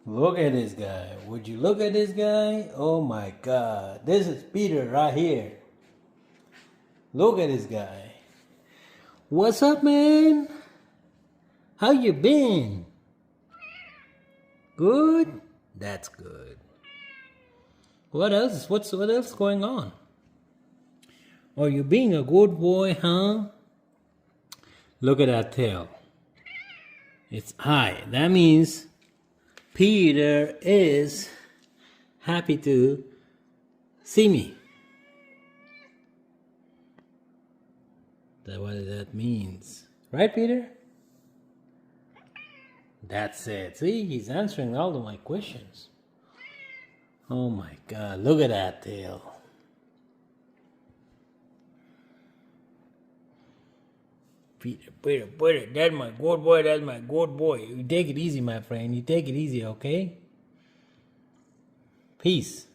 Look at this guy. Would you look at this guy? Oh my God. This is Peter right here. Look at this guy. What's up, man? How you been? Good? That's good. What else? What else going on? Are you being a good boy, huh? Look at that tail. It's high. That means Peter is happy to see me. That's what that means. Right, Peter? That's it. See, he's answering all of my questions. Oh my God, look at that tail. Peter, that's my good boy, that's my good boy. You take it easy, my friend. You take it easy, okay? Peace.